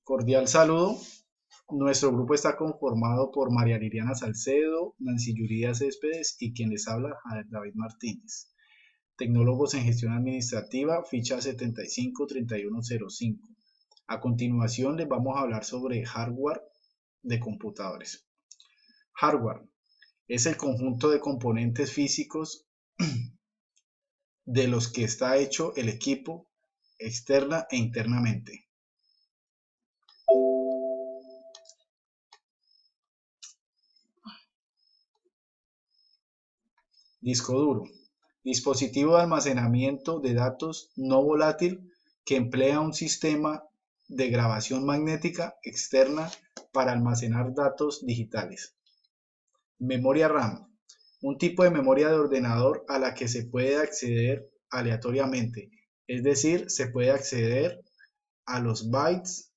Cordial saludo. Nuestro grupo está conformado por María Liliana Salcedo, Nancy Yuridia Céspedes y quien les habla, David Martínez. Tecnólogos en gestión administrativa, ficha 753105. A continuación les vamos a hablar sobre hardware de computadores. Hardware es el conjunto de componentes físicos de los que está hecho el equipo externa e internamente. Disco duro. Dispositivo de almacenamiento de datos no volátil que emplea un sistema de grabación magnética externa para almacenar datos digitales. Memoria RAM. Un tipo de memoria de ordenador a la que se puede acceder aleatoriamente, es decir, se puede acceder a los bytes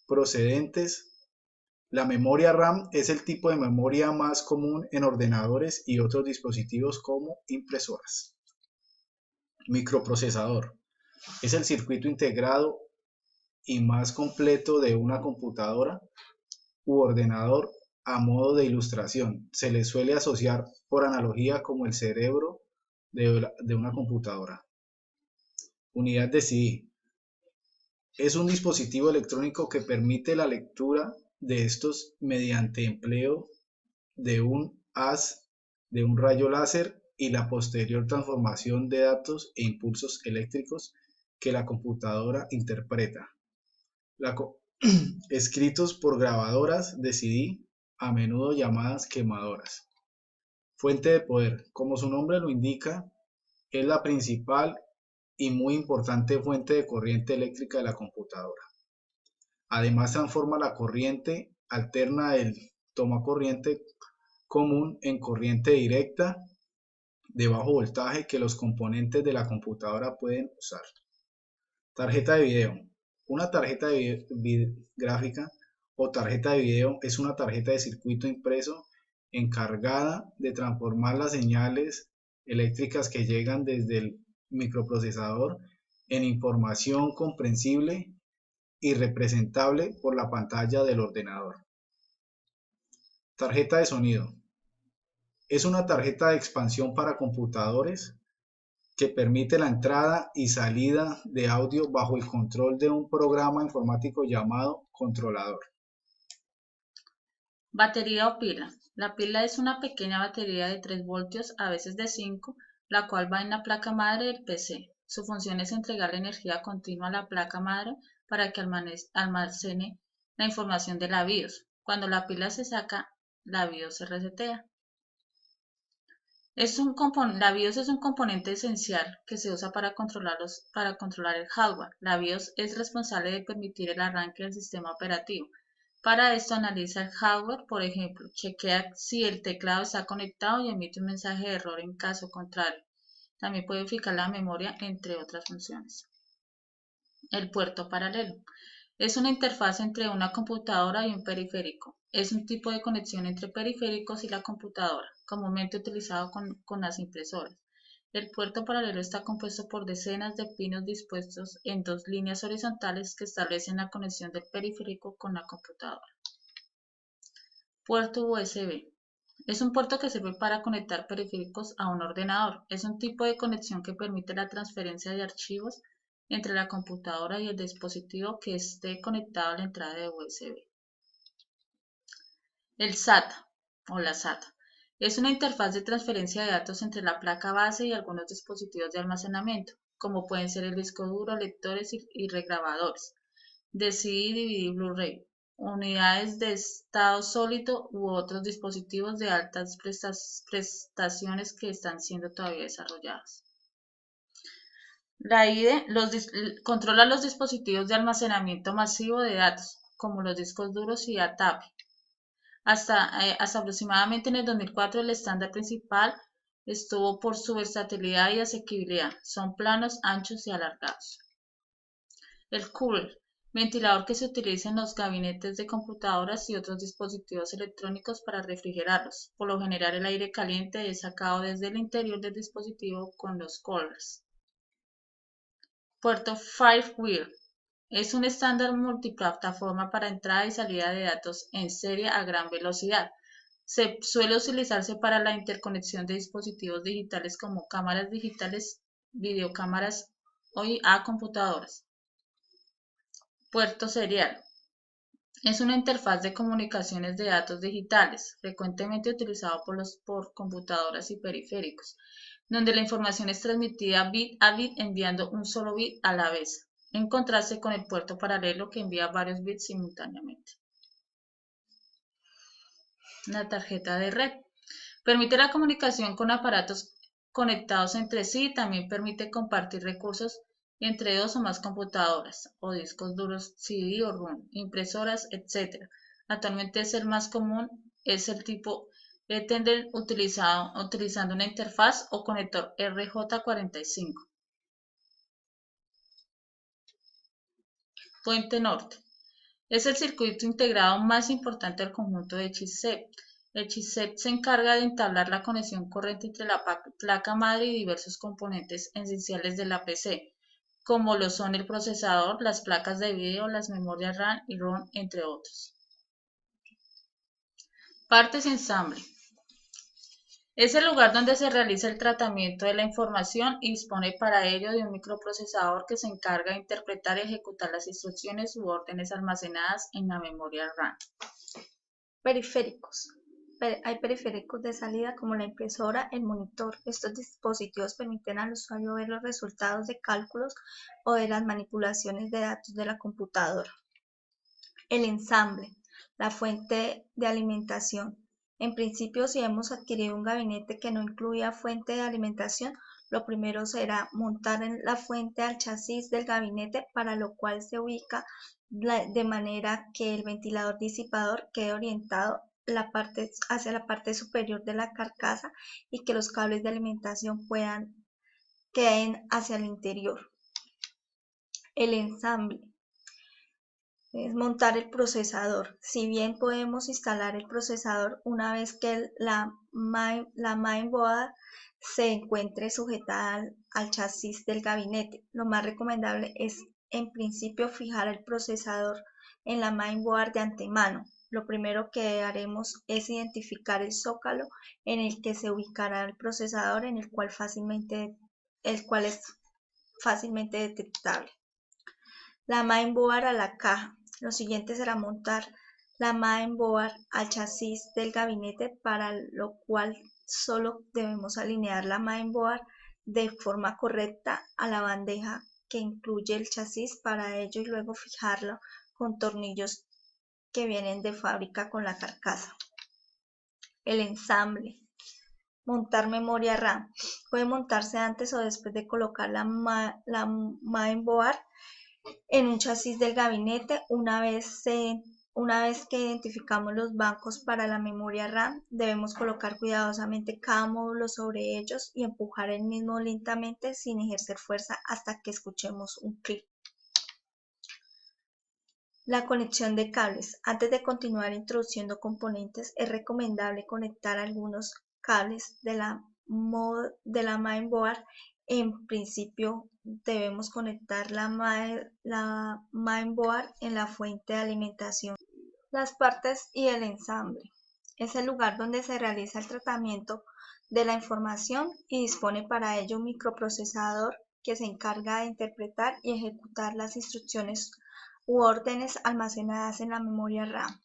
procedentes. La memoria RAM es el tipo de memoria más común en ordenadores y otros dispositivos como impresoras. Microprocesador. Es el circuito integrado y más completo de una computadora u ordenador. A modo de ilustración, se le suele asociar por analogía como el cerebro de una computadora. Unidad de CD. Es un dispositivo electrónico que permite la lectura de estos mediante empleo de un haz de un rayo láser y la posterior transformación de datos e impulsos eléctricos que la computadora interpreta. Escritos por grabadoras de CD, a menudo llamadas quemadoras. Fuente de poder. Como su nombre lo indica, es la principal y muy importante fuente de corriente eléctrica de la computadora. Además, transforma la corriente alterna del tomacorriente común en corriente directa de bajo voltaje que los componentes de la computadora pueden usar. Tarjeta de video. Una tarjeta gráfica o tarjeta de video es una tarjeta de circuito impreso encargada de transformar las señales eléctricas que llegan desde el microprocesador en información comprensible y representable por la pantalla del ordenador. Tarjeta de sonido. Es una tarjeta de expansión para computadores que permite la entrada y salida de audio bajo el control de un programa informático llamado controlador. Batería o pila. La pila es una pequeña batería de 3 voltios, a veces de 5, la cual va en la placa madre del PC. Su función es entregar energía continua a la placa madre para que almacene la información de la BIOS. Cuando la pila se saca, la BIOS se resetea. La BIOS es un componente esencial que se usa para controlar el hardware. La BIOS es responsable de permitir el arranque del sistema operativo. Para esto analiza el hardware, por ejemplo, chequea si el teclado está conectado y emite un mensaje de error en caso contrario. También puede verificar la memoria, entre otras funciones. El puerto paralelo. Es una interfaz entre una computadora y un periférico. Es un tipo de conexión entre periféricos y la computadora, comúnmente utilizado con las impresoras. El puerto paralelo está compuesto por decenas de pinos dispuestos en 2 líneas horizontales que establecen la conexión del periférico con la computadora. Puerto USB. Es un puerto que sirve para conectar periféricos a un ordenador. Es un tipo de conexión que permite la transferencia de archivos entre la computadora y el dispositivo que esté conectado a la entrada de USB. El SATA o la SATA es una interfaz de transferencia de datos entre la placa base y algunos dispositivos de almacenamiento, como pueden ser el disco duro, lectores y regrabadores de CD, DVD, Blu-ray, unidades de estado sólido u otros dispositivos de altas prestaciones que están siendo todavía desarrollados. La IDE controla los dispositivos de almacenamiento masivo de datos, como los discos duros y ATAP. Hasta aproximadamente en el 2004 el estándar principal estuvo por su versatilidad y asequibilidad. Son planos, anchos y alargados. El cooler, ventilador que se utiliza en los gabinetes de computadoras y otros dispositivos electrónicos para refrigerarlos. Por lo general el aire caliente es sacado desde el interior del dispositivo con los coolers. Puerto Firewire. Es un estándar multiplataforma para entrada y salida de datos en serie a gran velocidad. Se suele utilizarse para la interconexión de dispositivos digitales como cámaras digitales, videocámaras a computadoras. Puerto serial. Es una interfaz de comunicaciones de datos digitales, frecuentemente utilizado por computadoras y periféricos, donde la información es transmitida bit a bit enviando un solo bit a la vez, en contraste con el puerto paralelo que envía varios bits simultáneamente. La tarjeta de red. Permite la comunicación con aparatos conectados entre sí y también permite compartir recursos entre dos o más computadoras o discos duros CD o ROM, impresoras, etc. Actualmente es el más común, es el tipo Ethernet utilizando una interfaz o conector RJ45. Puente Norte. Es el circuito integrado más importante del conjunto de chipset. El chipset se encarga de entablar la conexión corriente entre la placa madre y diversos componentes esenciales de la PC, como lo son el procesador, las placas de video, las memorias RAM y ROM, entre otros. Partes y ensamble. Es el lugar donde se realiza el tratamiento de la información y dispone para ello de un microprocesador que se encarga de interpretar y ejecutar las instrucciones u órdenes almacenadas en la memoria RAM. Periféricos. Hay periféricos de salida como la impresora, el monitor. Estos dispositivos permiten al usuario ver los resultados de cálculos o de las manipulaciones de datos de la computadora. El ensamble, la fuente de alimentación. En principio, si hemos adquirido un gabinete que no incluía fuente de alimentación, lo primero será montar la fuente al chasis del gabinete, para lo cual se ubica de manera que el ventilador disipador quede orientado hacia la parte superior de la carcasa y que los cables de alimentación queden hacia el interior. El ensamble es montar el procesador. Si bien podemos instalar el procesador una vez que la mainboard se encuentre sujetada al chasis del gabinete, lo más recomendable es en principio fijar el procesador en la mainboard de antemano. Lo primero que haremos es identificar el zócalo en el que se ubicará el procesador, el cual es fácilmente detectable. La mainboard a la caja. Lo siguiente será montar la mainboard al chasis del gabinete, para lo cual solo debemos alinear la mainboard de forma correcta a la bandeja que incluye el chasis para ello, y luego fijarlo con tornillos que vienen de fábrica con la carcasa. El ensamble. Montar memoria RAM. Puede montarse antes o después de colocar la mainboard en un chasis del gabinete. Una vez que identificamos los bancos para la memoria RAM, debemos colocar cuidadosamente cada módulo sobre ellos y empujar el mismo lentamente sin ejercer fuerza hasta que escuchemos un clic. La conexión de cables. Antes de continuar introduciendo componentes, es recomendable conectar algunos cables de la mainboard. En principio, debemos conectar la mainboard en la fuente de alimentación. Las partes y el ensamble. Es el lugar donde se realiza el tratamiento de la información y dispone para ello un microprocesador que se encarga de interpretar y ejecutar las instrucciones u órdenes almacenadas en la memoria RAM.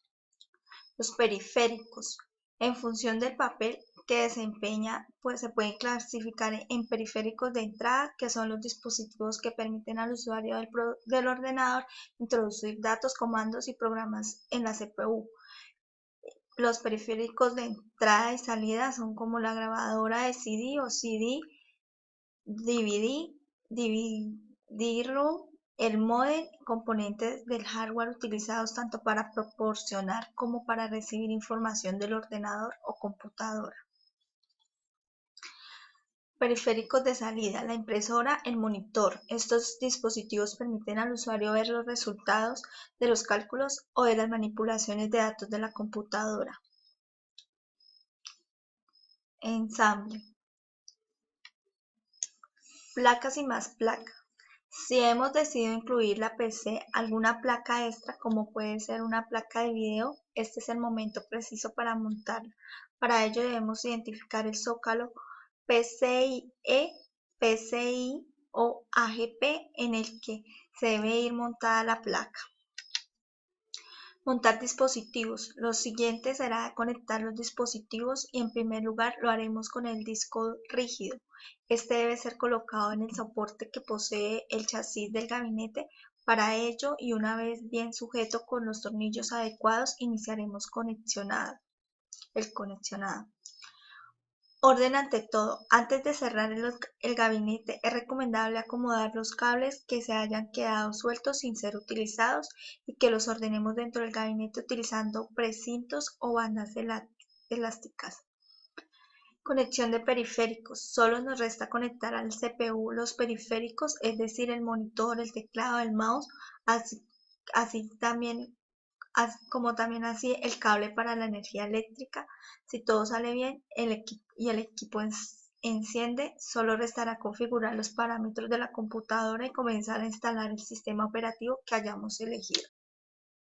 Los periféricos. En función del papel que desempeña, pues se pueden clasificar en periféricos de entrada, que son los dispositivos que permiten al usuario del ordenador introducir datos, comandos y programas en la CPU. Los periféricos de entrada y salida son como la grabadora de CD o CD, DVD, DVD-ROM, el módem, componentes del hardware utilizados tanto para proporcionar como para recibir información del ordenador o computadora. Periféricos de salida, la impresora, el monitor. Estos dispositivos permiten al usuario ver los resultados de los cálculos o de las manipulaciones de datos de la computadora. Ensamble. Placas y más placas. Si hemos decidido incluir la PC alguna placa extra, como puede ser una placa de video, este es el momento preciso para montarla. Para ello debemos identificar el zócalo PCIe, PCI o AGP en el que se debe ir montada la placa. Montar dispositivos. Lo siguiente será conectar los dispositivos y en primer lugar lo haremos con el disco rígido. Este debe ser colocado en el soporte que posee el chasis del gabinete. Para ello, y una vez bien sujeto con los tornillos adecuados, iniciaremos el conexionado. Orden ante todo. Antes de cerrar el gabinete, es recomendable acomodar los cables que se hayan quedado sueltos sin ser utilizados y que los ordenemos dentro del gabinete utilizando precintos o bandas elásticas. Conexión de periféricos. Solo nos resta conectar al CPU los periféricos, es decir, el monitor, el teclado, el mouse, como también así el cable para la energía eléctrica. Si todo sale bien el equipo enciende, solo restará configurar los parámetros de la computadora y comenzar a instalar el sistema operativo que hayamos elegido.